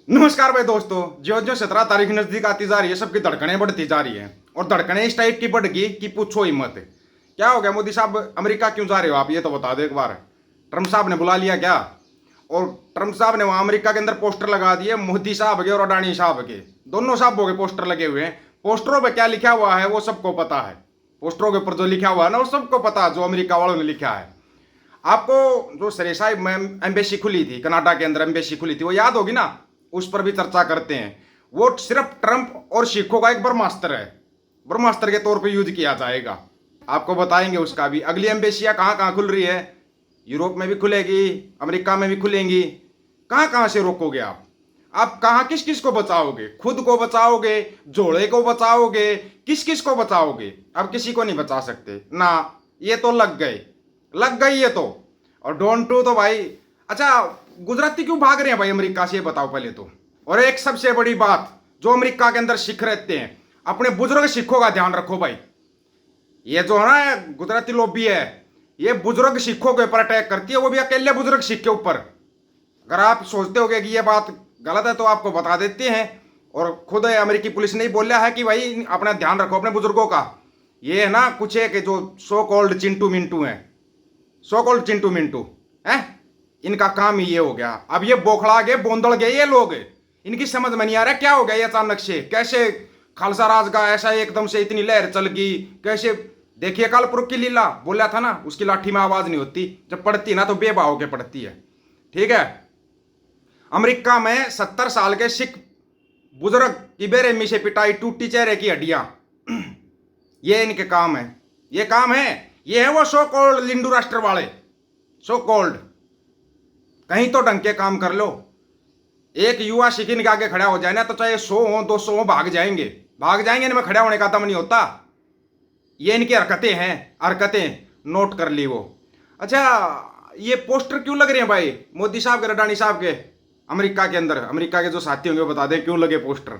नमस्कार भाई दोस्तों। जो जो 17 तारीख नजदीक आती जा रही है, सबकी धड़कनें बढ़ती जा रही हैं और धड़कनें इस टाइप की बढ़ गई कि पूछो ही मत। क्या हो गया मोदी साहब, अमेरिका क्यों जा रहे हो आप, ये तो बता दो एक बार। ट्रम्प साहब ने बुला लिया क्या? और ट्रम्प साहब ने वहां अमेरिका के अंदर पोस्टर लगा दिए, मोदी साहब के और अडानी साहब के, दोनों साहबों के पोस्टर लगे हुए हैं। पोस्टरों पे क्या लिखा हुआ है वो सबको पता है। पोस्टरों के ऊपर जो लिखा हुआ है ना वो सबको पता है, जो अमेरिका वालों ने लिखा है। आपको जो सरेसाई एम्बेसी खुली थी, कनाडा के अंदर एम्बेसी खुली थी, वो याद होगी ना? उस पर भी चर्चा करते हैं। वो सिर्फ ट्रंप और सिखों का एक ब्रह्मास्त्र है, ब्रह्मास्त्र के तौर पे यूज किया जाएगा। आपको बताएंगे उसका भी। अगली एम्बेसियां कहाँ कहाँ खुल रही है, यूरोप में भी खुलेगी, अमेरिका में भी खुलेंगी। कहाँ कहाँ से रोकोगे आप कहाँ किस किस को बचाओगे? खुद को बचाओगे, जोड़े को बचाओगे, किस किस को बचाओगे? अब किसी को नहीं बचा सकते ना। ये तो लग गई ये तो। और डोंट टू तो भाई, अच्छा गुजराती क्यों भाग रहे हैं भाई अमेरिका से, ये बताओ पहले तो। और एक सबसे बड़ी बात, जो अमेरिका के अंदर सिख रहते हैं, अपने बुजुर्ग सिखों का ध्यान रखो भाई। ये जो है ना गुजराती लॉबी है, ये बुजुर्ग सिखों के ऊपर अटैक करती है, वो भी अकेले बुजुर्ग सिख के ऊपर। अगर आप सोचते हो कि ये बात गलत है तो आपको बता देते हैं। और खुद अमेरिकी पुलिस ने ही बोला है कि भाई अपना ध्यान रखो अपने बुजुर्गों का। ये है ना कुछ एक जो सो कॉल्ड चिंटू मिंटू हैं, सो कॉल्ड चिंटू मिंटू है, इनका काम ही ये हो गया। अब ये बोखला गए, बोंदल गए ये लोग। इनकी समझ में नहीं आ रहा क्या हो गया ये अचानक से, कैसे खालसा राज का ऐसा एकदम से इतनी लहर चल गई कैसे। देखिए कालपुरुष की लीला, बोला था ना, उसकी लाठी में आवाज नहीं होती, जब पड़ती ना तो बेबा होके पड़ती है। ठीक है। अमेरिका में 70 साल के सिख बुजुर्ग की बेरहमी से पिटाई, टूटी चेहरे की हड्डियां, ये इनके काम है। ये काम है, ये है वो सो कॉल्ड लिंडू राष्ट्र वाले, सो कॉल्ड। कहीं तो ढंग के काम कर लो। एक युवा सिख इनके आगे खड़ा हो जाए ना तो चाहे 100 हो 200 हो, भाग जाएंगे। इनमें खड़ा होने का दम नहीं होता। ये इनकी हरकतें हैं, हरकतें नोट कर ली वो। अच्छा ये पोस्टर क्यों लग रहे हैं भाई मोदी साहब के, रडानी साहब के अमेरिका के अंदर? अमेरिका के जो साथी होंगे वो बता दें क्यों लगे पोस्टर,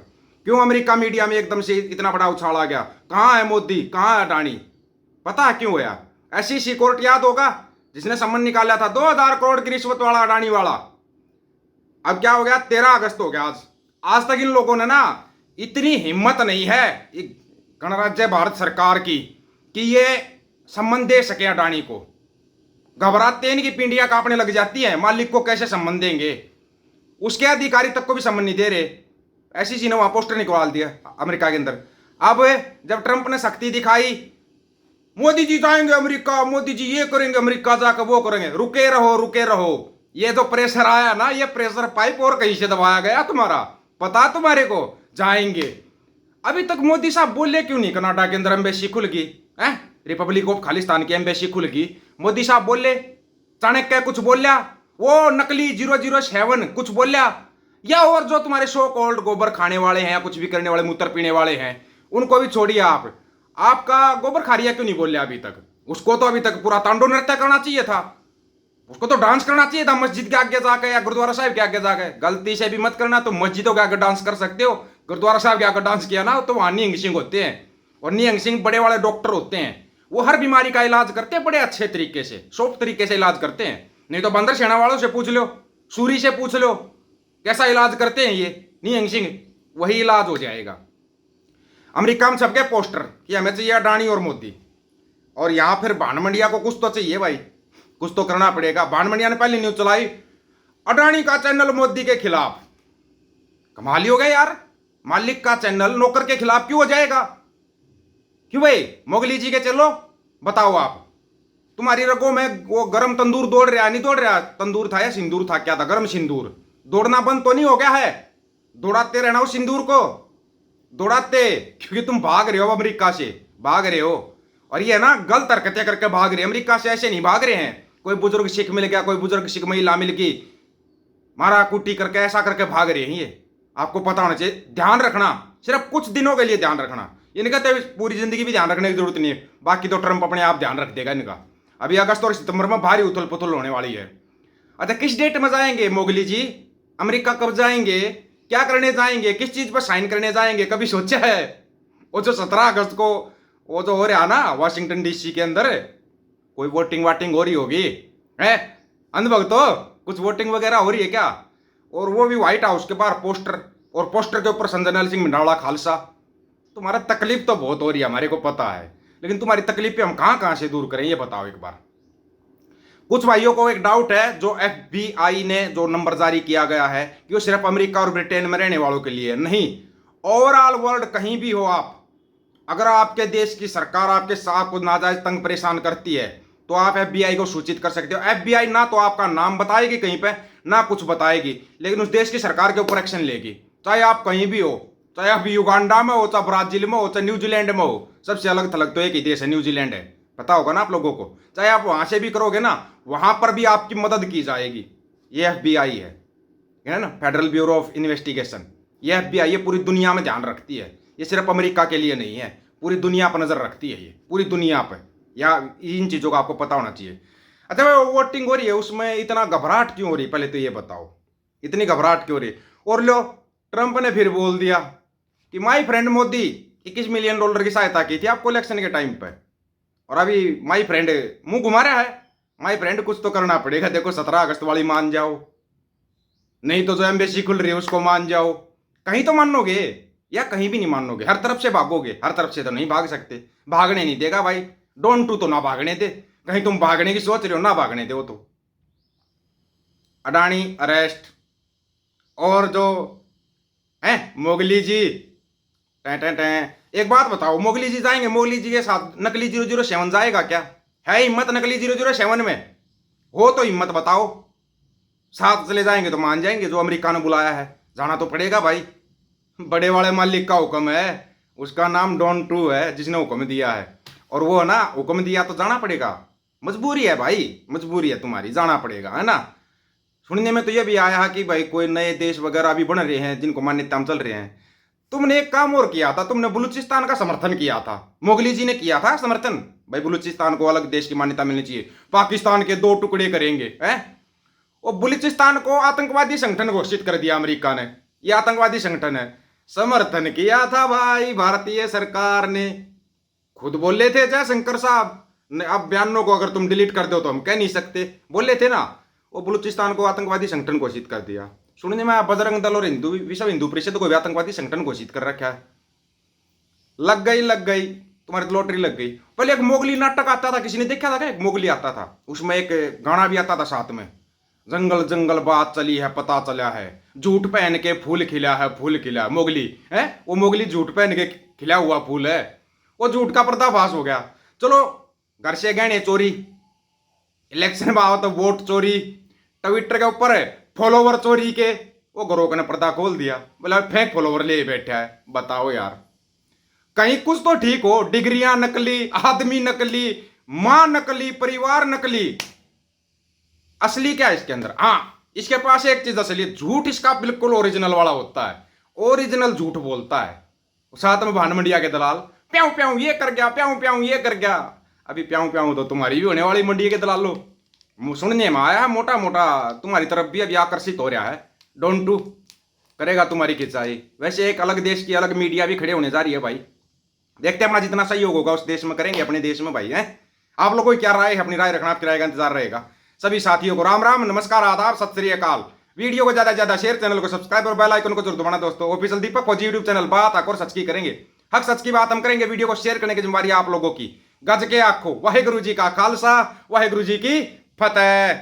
क्यों अमेरिका मीडिया में एकदम से इतना बड़ा उछाल आ गया? कहाँ है मोदी, कहाँ है अडानी? पता है क्यों होया? ऐसी कोर्ट याद होगा जिसने सम्मन निकाला था 2000 करोड़ की रिश्वत वाला, अडानी वाला। अब क्या हो गया, 13 अगस्त हो गया आज। आज तक इन लोगों ने ना इतनी हिम्मत नहीं है गणराज्य भारत सरकार की कि ये सम्मन दे सके अडानी को। घबराते हैं, इनकी पिंडियां कांपने लग जाती है, मालिक को कैसे सम्मन देंगे। उसके अधिकारी तक को भी सम्मन नहीं दे रहे। ऐसी चीज ने वहां पोस्टर निकाल दिया अमेरिका के अंदर। अब जब ट्रंप ने सख्ती दिखाई, मोदी जी जाएंगे अमेरिका, मोदी जी ये करेंगे अमेरिका जाकर, वो करेंगे, रुके रहो रुके रहो। ये जो प्रेशर आया ना, ये प्रेशर पाइप और कहीं से दबाया गया तुम्हारा, पता तुम्हारे को जाएंगे। अभी तक मोदी साहब बोले क्यों नहीं? कनाडा के अंदर एम्बेसी खुल गई है, रिपब्लिक ऑफ खालिस्तान की एम्बेसी खुल गई, मोदी साहब बोले? चाणक्य कुछ बोलिया? वो नकली 007 कुछ बोलिया? या और जो तुम्हारे शो कॉल्ड गोबर खाने वाले हैं या कुछ भी करने वाले, मूत्र पीने वाले हैं, उनको भी छोड़िए आप। आपका गोबर खारिया क्यों नहीं बोले अभी तक? उसको तो अभी तक पूरा तांडव नृत्य करना चाहिए था, उसको तो डांस करना चाहिए था मस्जिद के आगे जाकर या गुरुद्वारा साहब के आगे जाकर। गलती से भी मत करना, तो मस्जिदों के आगे डांस कर सकते हो, गुरुद्वारा साहब के आगे डांस किया ना तो वहां निहंग सिंह होते हैं। और निहंग सिंह बड़े वाले डॉक्टर होते हैं, वो हर बीमारी का इलाज करते हैं बड़े अच्छे तरीके से, सॉफ्ट तरीके से इलाज करते हैं। नहीं तो बंदर सेना वालों से पूछ लो, सूरी से पूछ लो, कैसा इलाज करते हैं ये निहंग सिंह, वही इलाज हो जाएगा। अमेरिका में सबके पोस्टर कि हमें चाहिए अडानी और मोदी। और यहां फिर भानमंडिया को कुछ तो चाहिए भाई, कुछ तो करना पड़ेगा। भानमंडिया ने पहली न्यूज चलाई, अडानी का चैनल मोदी के खिलाफ। कमाल ही हो गया यार, मालिक का चैनल नौकर के खिलाफ क्यों हो जाएगा? क्यों भाई? मोगली जी के चलो बताओ आप, तुम्हारी रगों में वो गर्म तंदूर दौड़ रहा, नहीं दौड़ रहा? तंदूर था या सिंदूर था, क्या था? गर्म सिंदूर। दौड़ना बंद तो नहीं हो गया है? दौड़ाते रहना उस सिंदूर को, दौड़ाते, क्योंकि तुम भाग रहे हो अमेरिका से, भाग रहे हो। और ये ना गलत हरकतें करके भाग रहे हैं अमेरिका से, ऐसे नहीं भाग रहे हैं। कोई बुजुर्ग सिख मिल गया, कोई बुजुर्ग सिख महिला मिल गई, मारा कुटी करके ऐसा करके भाग रहे हैं ये। आपको पता होना चाहिए, ध्यान रखना, सिर्फ कुछ दिनों के लिए ध्यान रखना। इनका तो पूरी जिंदगी भी ध्यान रखने की जरूरत नहीं है, बाकी तो ट्रंप अपने आप ध्यान रख देगा इनका। अभी अगस्त और सितंबर में भारी उथल पुथल होने वाली है। अच्छा किस डेट में जाएंगे मोगली जी अमेरिका? कब जाएंगे, क्या करने जाएंगे, किस चीज पर साइन करने जाएंगे, कभी सोचा है? वो जो 17 अगस्त को वो जो हो रहा ना वाशिंगटन डीसी के अंदर, कोई वोटिंग वाटिंग हो रही होगी है, अंधभक्त तो कुछ वोटिंग वगैरह हो रही है क्या? और वो भी व्हाइट हाउस के बाहर पोस्टर, और पोस्टर के ऊपर संजय लाल सिंह मिंडावड़ा खालसा। तुम्हारा तकलीफ तो बहुत हो रही है, हमारे को पता है, लेकिन तुम्हारी तकलीफ पे हम कहां कहां से दूर करें ये बताओ एक बार। कुछ भाइयों को एक डाउट है, जो FBI ने जो नंबर जारी किया गया है कि वो सिर्फ अमेरिका और ब्रिटेन में रहने वालों के लिए नहीं, ओवरऑल वर्ल्ड कहीं भी हो आप, अगर आपके देश की सरकार आपके साथ को नाजायज तंग परेशान करती है तो आप FBI को सूचित कर सकते हो। FBI ना तो आपका नाम बताएगी कहीं पे, ना कुछ बताएगी, लेकिन उस देश की सरकार के ऊपर एक्शन लेगी, चाहे आप कहीं भी हो, चाहे आप युगांडा में हो, चाहे ब्राजील में हो, चाहे न्यूजीलैंड में हो। सबसे अलग थलग तो एक ही देश है, न्यूजीलैंड है, पता होगा ना आप लोगों को। चाहे आप वहां से भी करोगे ना, वहां पर भी आपकी मदद की जाएगी। ये FBI है ना, फेडरल ब्यूरो ऑफ इन्वेस्टिगेशन। ये FBI ये पूरी दुनिया में ध्यान रखती है, ये सिर्फ अमेरिका के लिए नहीं है, पूरी दुनिया पर नजर रखती है, ये पूरी दुनिया पर। या इन चीजों का आपको पता होना चाहिए। अच्छा भाई, वोटिंग हो रही है, उसमें इतना घबराहट क्यों हो रही, पहले तो ये बताओ, इतनी घबराहट क्यों हो रही। और लो, ट्रंप ने फिर बोल दिया कि माय फ्रेंड मोदी $21 मिलियन की सहायता की थी आपको इलेक्शन के टाइम पे, और अभी माय फ्रेंड मुंह घुमा रहा है। माय फ्रेंड कुछ तो करना पड़ेगा, देखो 17 अगस्त वाली मान जाओ, नहीं तो जो एम्बेसी खुल रही है उसको मान जाओ। कहीं तो मानोगे या कहीं भी नहीं मानोगे, हर तरफ से भागोगे। हर तरफ से तो नहीं भाग सकते, भागने नहीं देगा भाई। डोंट टू तो ना भागने दे, कहीं तुम भागने की सोच रहे हो ना भागने दे। वो तो अडानी अरेस्ट, और जो है मोगली जी, टें टें टें। एक बात बताओ, मोगली जी जाएंगे, मोगली जी के साथ नकली 007 जाएगा क्या? है हिम्मत नकली 007 में? हो तो हिम्मत बताओ, साथ चले जाएंगे तो मान जाएंगे। जो अमेरिका ने बुलाया है जाना तो पड़ेगा भाई, बड़े वाले मालिक का हुक्म है, उसका नाम डॉन टू है जिसने हुक्म दिया है, और वो ना हुक्म दिया तो जाना पड़ेगा। मजबूरी है भाई, मजबूरी है तुम्हारी, जाना पड़ेगा, है ना। सुनने में तो ये भी आया कि भाई कोई नए देश वगैरह भी बन रहे हैं जिनको मान्यता में चल रहे हैं। तुमने एक काम और किया था, तुमने बलूचिस्तान का समर्थन किया था, मोगली जी ने किया था समर्थन, भाई बलूचिस्तान को अलग देश की मान्यता मिलनी चाहिए, पाकिस्तान के 2 टुकड़े करेंगे, हैं। और बलूचिस्तान को आतंकवादी संगठन घोषित कर दिया अमेरिका ने, यह आतंकवादी संगठन है। समर्थन किया था भाई भारतीय सरकार ने, खुद बोले थे जयशंकर साहब। अब बयानों को अगर तुम डिलीट कर दो तो हम कह नहीं सकते, बोले थे ना। वो बलूचिस्तान को आतंकवादी संगठन घोषित कर दिया। सुनने में बजरंग दल और विश्व हिंदू परिषद को भी आतंकवादी संगठन घोषित कर रखा है। लग गई तुम्हारी तो लॉटरी लग गई। पहले एक मोगली नाटक आता था, किसी ने देखा था क्या? एक मोगली आता था, उसमें एक गाना भी आता था साथ में, जंगल जंगल बात चली है पता चला है, झूठ पहन के फूल खिला है, फूल खिला मोगली है। वो मोगली झूठ पहन के खिला हुआ फूल है, वो झूठ का पर्दाफाश हो गया। चलो, घर से गहने चोरी, इलेक्शन में आओ तो वोट चोरी, ट्विटर के ऊपर फॉलोवर चोरी के, वो घरों ने पर्दा खोल दिया, बोला फेक फॉलोवर ले बैठा है। बताओ यार, कहीं कुछ तो ठीक हो। डिग्रियां नकली, आदमी नकली, मां नकली, परिवार नकली, असली क्या है इसके अंदर? हाँ, इसके पास एक चीज असली, झूठ इसका बिल्कुल ओरिजिनल वाला होता है, ओरिजिनल झूठ बोलता है। साथ में भान मंडिया के दलाल, प्याऊ प्याऊ ये कर गया, प्याऊ प्याऊ ये कर गया। अभी प्याऊ प्याऊ तो तुम्हारी भी होने वाली मंडिया के दलालों। सुनने में आया है मोटा मोटा तुम्हारी तरफ भी अभी आकर्षित हो रहा है, डोंट टू करेगा तुम्हारी खिंचाई। वैसे एक अलग देश की अलग मीडिया भी खड़े होने जा रही है भाई, देखते हैं अपना जितना सहयोग होगा उस देश में करेंगे, अपने देश में भाई है। आप लोगों की क्या राय है? अपनी राय रखना, आपकी राय का इंतजार रहेगा। सभी साथियों को राम राम, नमस्कार, आदाब, सत श्री अकाल। वीडियो को ज्यादा से ज्यादा शेयर, चैनल को सब्सक्राइब और बेल आइकन को जरूर दबाना दोस्तों। ऑफिशियल दीपक फौजी यूट्यूब चैनल, बात आकर सच की करेंगे, हक सच की बात हम करेंगे। वीडियो को शेयर करने की जिम्मेवारी आप लोगों की। गज के आखो, वाहेगुरु जी का खालसा, वाहेगुरु जी की फतेह।